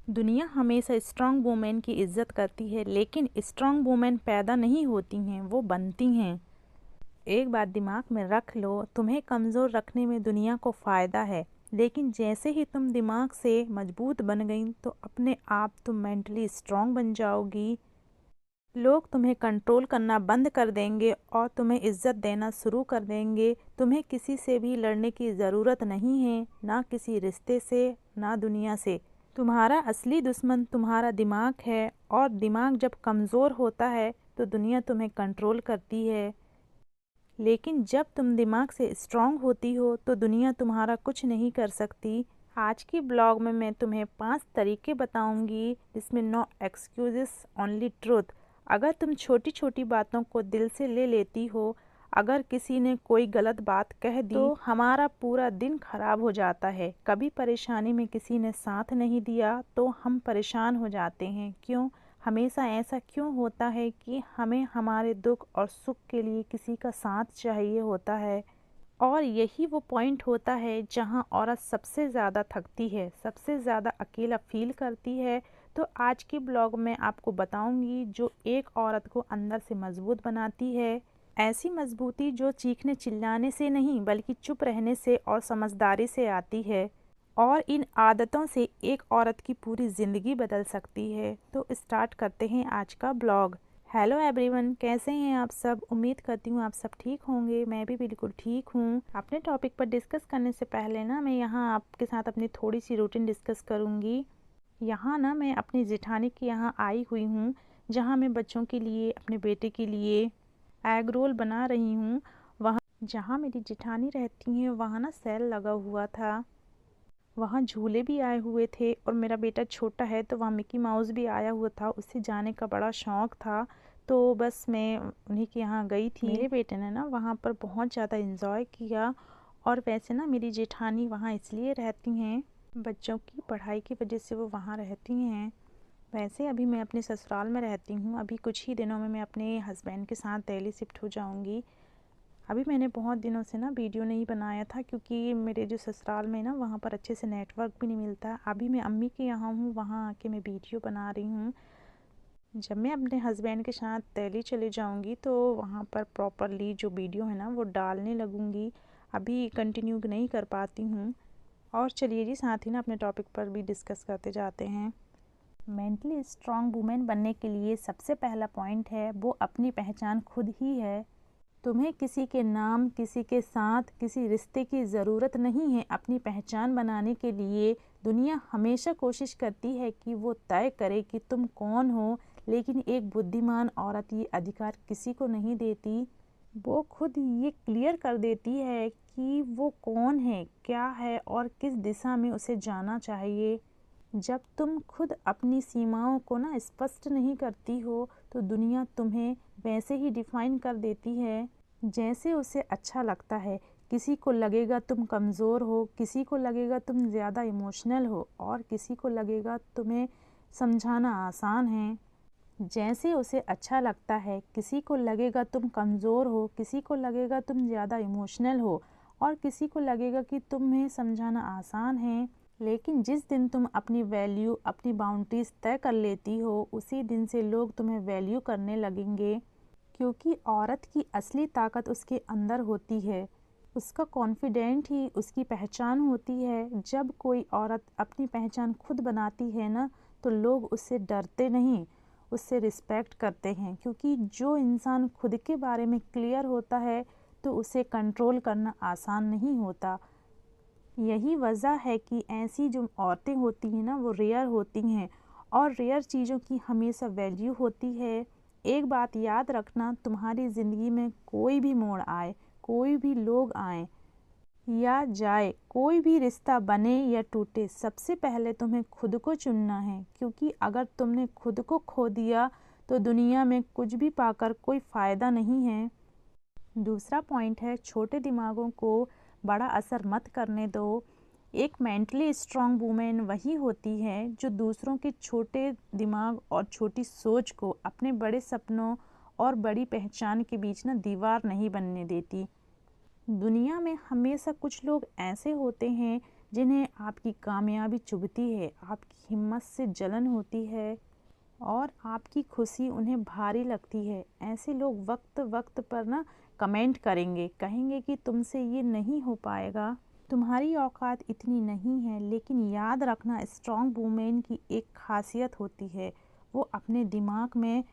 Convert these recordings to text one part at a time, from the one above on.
दुनिया हमेशा strong women की इज्जत करती है, लेकिन स्ट्रांग वुमेन पैदा नहीं होती हैं, वो बनती हैं। एक बात दिमाग में रख लो, तुम्हें कमज़ोर रखने में दुनिया को फ़ायदा है, लेकिन जैसे ही तुम दिमाग से मजबूत बन गई तो अपने आप तुम मेंटली स्ट्रांग बन जाओगी। लोग तुम्हें कंट्रोल करना बंद कर देंगे और तुम्हें इज्जत देना शुरू कर देंगे। तुम्हें किसी से भी लड़ने की ज़रूरत नहीं है, ना किसी रिश्ते से, ना दुनिया से। तुम्हारा असली दुश्मन तुम्हारा दिमाग है, और दिमाग जब कमज़ोर होता है तो दुनिया तुम्हें कंट्रोल करती है। लेकिन जब तुम दिमाग से स्ट्रांग होती हो तो दुनिया तुम्हारा कुछ नहीं कर सकती। आज की ब्लॉग में मैं तुम्हें 5 तरीके बताऊंगी जिसमें नो एक्सक्यूजेस ओनली ट्रूथ। अगर तुम छोटी छोटी बातों को दिल से ले लेती हो, अगर किसी ने कोई गलत बात कह दी तो हमारा पूरा दिन खराब हो जाता है। कभी परेशानी में किसी ने साथ नहीं दिया तो हम परेशान हो जाते हैं। क्यों हमेशा ऐसा क्यों होता है कि हमें हमारे दुख और सुख के लिए किसी का साथ चाहिए होता है? और यही वो पॉइंट होता है जहाँ औरत सबसे ज़्यादा थकती है, सबसे ज़्यादा अकेला फील करती है। तो आज की ब्लॉग में आपको बताऊंगी जो एक औरत को अंदर से मजबूत बनाती है। ऐसी मजबूती जो चीखने चिल्लाने से नहीं बल्कि चुप रहने से और समझदारी से आती है। और इन आदतों से एक औरत की पूरी ज़िंदगी बदल सकती है। तो स्टार्ट करते हैं आज का ब्लॉग। हेलो एवरीवन, कैसे हैं आप सब? उम्मीद करती हूँ आप सब ठीक होंगे। मैं भी बिल्कुल ठीक हूँ। अपने टॉपिक पर डिस्कस करने से पहले ना मैं यहाँ आपके साथ अपनी थोड़ी सी रूटीन डिस्कस करूँगी। यहाँ ना मैं अपनी जेठानी के यहाँ आई हुई हूँ, जहाँ मैं बच्चों के लिए, अपने बेटे के लिए एग रोल बना रही हूँ। वहाँ जहाँ मेरी जेठानी रहती हैं वहाँ ना सेल लगा हुआ था, वहाँ झूले भी आए हुए थे, और मेरा बेटा छोटा है तो वहाँ मिकी माउस भी आया हुआ था, उससे जाने का बड़ा शौक़ था। तो बस मैं उन्हीं के यहाँ गई थी। मेरे बेटे ने ना वहाँ पर बहुत ज़्यादा इन्जॉय किया। और वैसे ना मेरी जेठानी वहाँ इसलिए रहती हैं, बच्चों की पढ़ाई की वजह से वो वहाँ रहती हैं। वैसे अभी मैं अपने ससुराल में रहती हूँ। अभी कुछ ही दिनों में मैं अपने हस्बैंड के साथ दिल्ली शिफ्ट हो जाऊँगी। अभी मैंने बहुत दिनों से ना वीडियो नहीं बनाया था, क्योंकि मेरे जो ससुराल में ना वहाँ पर अच्छे से नेटवर्क भी नहीं मिलता। अभी मैं अम्मी के यहाँ हूँ, वहाँ आके मैं वीडियो बना रही हूँ। जब मैं अपने हस्बैंड के साथ दिल्ली चले जाऊँगी तो वहाँ पर प्रॉपरली जो वीडियो है ना वो डालने लगूँगी। अभी कंटिन्यू नहीं कर पाती हूँ। और चलिए जी, साथ ही ना अपने टॉपिक पर भी डिस्कस करते जाते हैं। मेंटली स्ट्रांग वुमेन बनने के लिए सबसे पहला पॉइंट है वो अपनी पहचान खुद ही है। तुम्हें किसी के नाम, किसी के साथ, किसी रिश्ते की ज़रूरत नहीं है अपनी पहचान बनाने के लिए। दुनिया हमेशा कोशिश करती है कि वो तय करे कि तुम कौन हो, लेकिन एक बुद्धिमान औरत ये अधिकार किसी को नहीं देती। वो खुद ये क्लियर कर देती है कि वो कौन है, क्या है और किस दिशा में उसे जाना चाहिए। जब तुम खुद अपनी सीमाओं को ना स्पष्ट नहीं करती हो तो दुनिया तुम्हें वैसे ही डिफाइन कर देती है जैसे उसे अच्छा लगता है। किसी को लगेगा तुम कमज़ोर हो, किसी को लगेगा तुम ज़्यादा इमोशनल हो, और किसी को लगेगा तुम्हें समझाना आसान है। जैसे उसे अच्छा लगता है, किसी को लगेगा तुम कमज़ोर हो, किसी को लगेगा तुम ज़्यादा इमोशनल हो, और किसी को लगेगा कि तुम्हें समझाना आसान है। लेकिन जिस दिन तुम अपनी वैल्यू, अपनी बाउंड्रीज तय कर लेती हो, उसी दिन से लोग तुम्हें वैल्यू करने लगेंगे। क्योंकि औरत की असली ताकत उसके अंदर होती है, उसका कॉन्फिडेंट ही उसकी पहचान होती है। जब कोई औरत अपनी पहचान खुद बनाती है ना, तो लोग उससे डरते नहीं, उससे रिस्पेक्ट करते हैं। क्योंकि जो इंसान खुद के बारे में क्लियर होता है तो उसे कंट्रोल करना आसान नहीं होता। यही वजह है कि ऐसी जो औरतें होती हैं ना वो रेयर होती हैं, और रेयर चीज़ों की हमेशा वैल्यू होती है। एक बात याद रखना, तुम्हारी ज़िंदगी में कोई भी मोड़ आए, कोई भी लोग आए या जाए, कोई भी रिश्ता बने या टूटे, सबसे पहले तुम्हें खुद को चुनना है। क्योंकि अगर तुमने खुद को खो दिया तो दुनिया में कुछ भी पाकर कोई फ़ायदा नहीं है। दूसरा पॉइंट है, छोटे दिमागों को बड़ा असर मत करने दो। एक मेंटली स्ट्रांग वुमेन वही होती है जो दूसरों के छोटे दिमाग और छोटी सोच को अपने बड़े सपनों और बड़ी पहचान के बीच ना दीवार नहीं बनने देती। दुनिया में हमेशा कुछ लोग ऐसे होते हैं जिन्हें आपकी कामयाबी चुभती है, आपकी हिम्मत से जलन होती है और आपकी खुशी उन्हें भारी लगती है। ऐसे लोग वक्त वक्त पर ना कमेंट करेंगे, कहेंगे कि तुमसे ये नहीं हो पाएगा, तुम्हारी औकात इतनी नहीं है। लेकिन याद रखना, स्ट्रॉन्ग वुमेन की एक खासियत होती है, वो अपने दिमाग में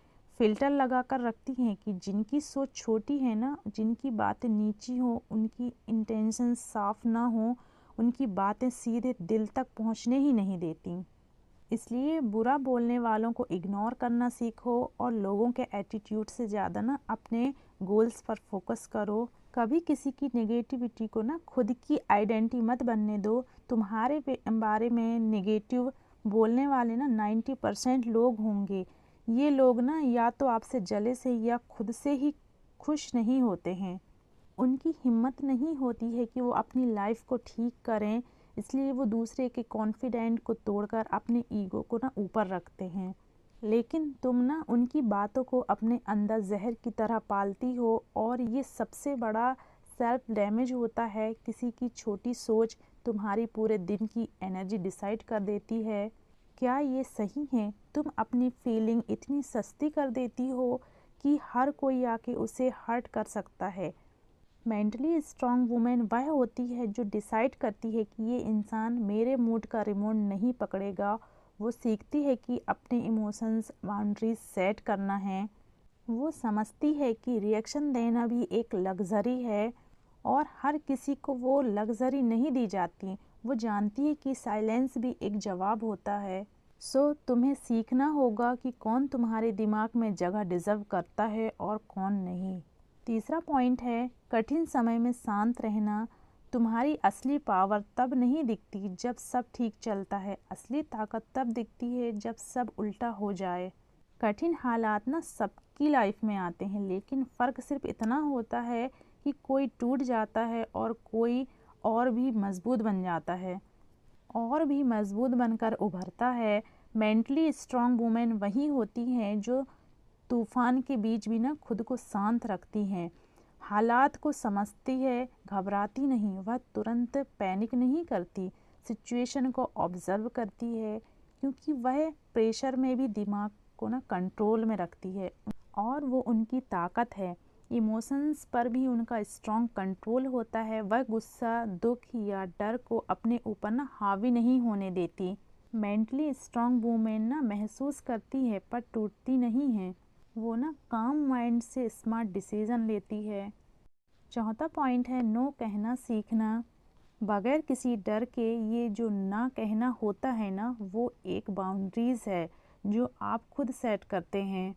फ़िल्टर लगा कर रखती हैं कि जिनकी सोच छोटी है ना, जिनकी बातें नीची हो, उनकी इंटेंशन साफ ना हो, उनकी बातें सीधे दिल तक पहुंचने ही नहीं देती। इसलिए बुरा बोलने वालों को इग्नोर करना सीखो और लोगों के एटीट्यूड से ज़्यादा ना अपने गोल्स पर फोकस करो। कभी किसी की नेगेटिविटी को ना खुद की आइडेंटिटी मत बनने दो। तुम्हारे बारे में नेगेटिव बोलने वाले ना 90% लोग होंगे। ये लोग ना या तो आपसे जले से या खुद से ही खुश नहीं होते हैं। उनकी हिम्मत नहीं होती है कि वो अपनी लाइफ को ठीक करें, इसलिए वो दूसरे के कॉन्फिडेंट को तोड़कर अपने ईगो को ना ऊपर रखते हैं। लेकिन तुम ना उनकी बातों को अपने अंदर जहर की तरह पालती हो और ये सबसे बड़ा सेल्फ डैमेज होता है। किसी की छोटी सोच तुम्हारी पूरे दिन की एनर्जी डिसाइड कर देती है। क्या ये सही है? तुम अपनी फीलिंग इतनी सस्ती कर देती हो कि हर कोई आके उसे हर्ट कर सकता है। मेंटली स्ट्रॉन्ग वुमेन वह होती है जो डिसाइड करती है कि ये इंसान मेरे मूड का रिमोट नहीं पकड़ेगा। वो सीखती है कि अपने इमोशंस बाउंड्रीज सेट करना है। वो समझती है कि रिएक्शन देना भी एक लग्जरी है और हर किसी को वो लग्जरी नहीं दी जाती। वो जानती है कि साइलेंस भी एक जवाब होता है। सो तुम्हें सीखना होगा कि कौन तुम्हारे दिमाग में जगह डिज़र्व करता है और कौन नहीं। तीसरा पॉइंट है, कठिन समय में शांत रहना। तुम्हारी असली पावर तब नहीं दिखती जब सब ठीक चलता है, असली ताकत तब दिखती है जब सब उल्टा हो जाए। कठिन हालात ना सबकी लाइफ में आते हैं, लेकिन फ़र्क सिर्फ इतना होता है कि कोई टूट जाता है और कोई और भी मजबूत बन जाता है, और भी मजबूत बनकर उभरता है। मेंटली स्ट्रॉन्ग वुमेन वही होती हैं जो तूफान के बीच भी ना खुद को शांत रखती हैं, हालात को समझती है, घबराती नहीं। वह तुरंत पैनिक नहीं करती, सिचुएशन को ऑब्जर्व करती है, क्योंकि वह प्रेशर में भी दिमाग को ना कंट्रोल में रखती है और वो उनकी ताकत है। इमोशंस पर भी उनका स्ट्रॉन्ग कंट्रोल होता है। वह गुस्सा, दुख या डर को अपने ऊपर ना हावी नहीं होने देती। मेंटली स्ट्रॉन्ग वुमेन ना महसूस करती है पर टूटती नहीं है। वो ना काम माइंड से स्मार्ट डिसीजन लेती है। चौथा पॉइंट है, नो कहना सीखना। बगैर किसी डर के ये जो ना कहना होता है ना, वो एक बाउंड्रीज़ है जो आप खुद सेट करते हैं।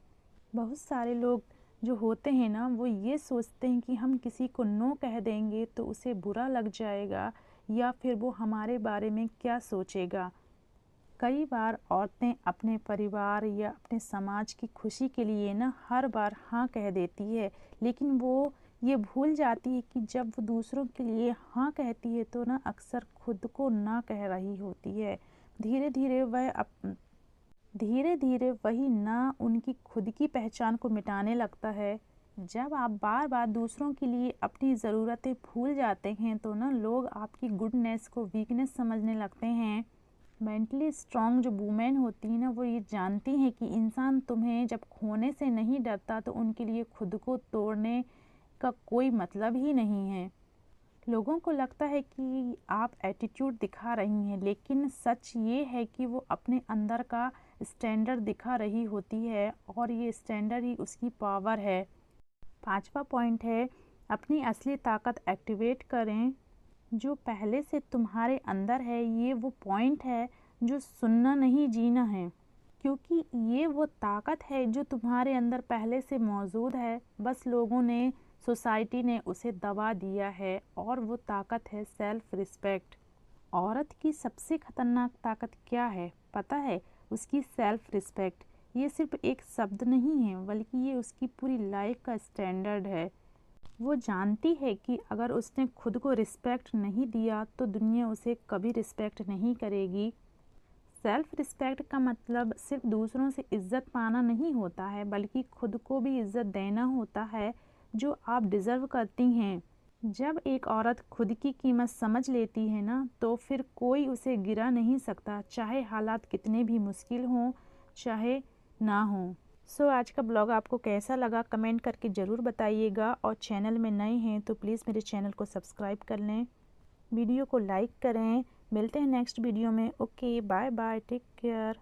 बहुत सारे लोग जो होते हैं ना, वो ये सोचते हैं कि हम किसी को नो कह देंगे तो उसे बुरा लग जाएगा या फिर वो हमारे बारे में क्या सोचेगा। कई बार औरतें अपने परिवार या अपने समाज की खुशी के लिए ना हर बार हाँ कह देती है, लेकिन वो ये भूल जाती है कि जब वो दूसरों के लिए हाँ कहती है तो ना अक्सर खुद को ना कह रही होती है। धीरे धीरे वही ना उनकी खुद की पहचान को मिटाने लगता है। जब आप बार बार दूसरों के लिए अपनी ज़रूरतें भूल जाते हैं तो ना लोग आपकी गुडनेस को वीकनेस समझने लगते हैं। मेंटली स्ट्रॉन्ग जो वुमेन होती है ना, वो ये जानती हैं कि इंसान तुम्हें जब खोने से नहीं डरता तो उनके लिए खुद को तोड़ने का कोई मतलब ही नहीं है। लोगों को लगता है कि आप एटीट्यूड दिखा रही हैं, लेकिन सच ये है कि वो अपने अंदर का स्टैंडर्ड दिखा रही होती है और ये स्टैंडर्ड ही उसकी पावर है। पांचवा पॉइंट है, अपनी असली ताकत एक्टिवेट करें। जो पहले से तुम्हारे अंदर है, ये वो पॉइंट है जो सुनना नहीं जीना है, क्योंकि ये वो ताकत है जो तुम्हारे अंदर पहले से मौजूद है, बस लोगों ने, सोसाइटी ने उसे दबा दिया है। और वो ताकत है सेल्फ रिस्पेक्ट। औरत की सबसे खतरनाक ताकत क्या है पता है? उसकी सेल्फ रिस्पेक्ट। ये सिर्फ एक शब्द नहीं है, बल्कि ये उसकी पूरी लाइफ का स्टैंडर्ड है। वो जानती है कि अगर उसने खुद को रिस्पेक्ट नहीं दिया तो दुनिया उसे कभी रिस्पेक्ट नहीं करेगी। सेल्फ रिस्पेक्ट का मतलब सिर्फ दूसरों से इज्जत पाना नहीं होता है, बल्कि खुद को भी इज्जत देना होता है जो आप डिज़र्व करती हैं। जब एक औरत खुद की कीमत समझ लेती है ना, तो फिर कोई उसे गिरा नहीं सकता, चाहे हालात कितने भी मुश्किल हों, चाहे ना हों। सो आज का ब्लॉग आपको कैसा लगा कमेंट करके ज़रूर बताइएगा, और चैनल में नए हैं तो प्लीज़ मेरे चैनल को सब्सक्राइब कर लें, वीडियो को लाइक करें। मिलते हैं नेक्स्ट वीडियो में। Okay, bye bye, take care.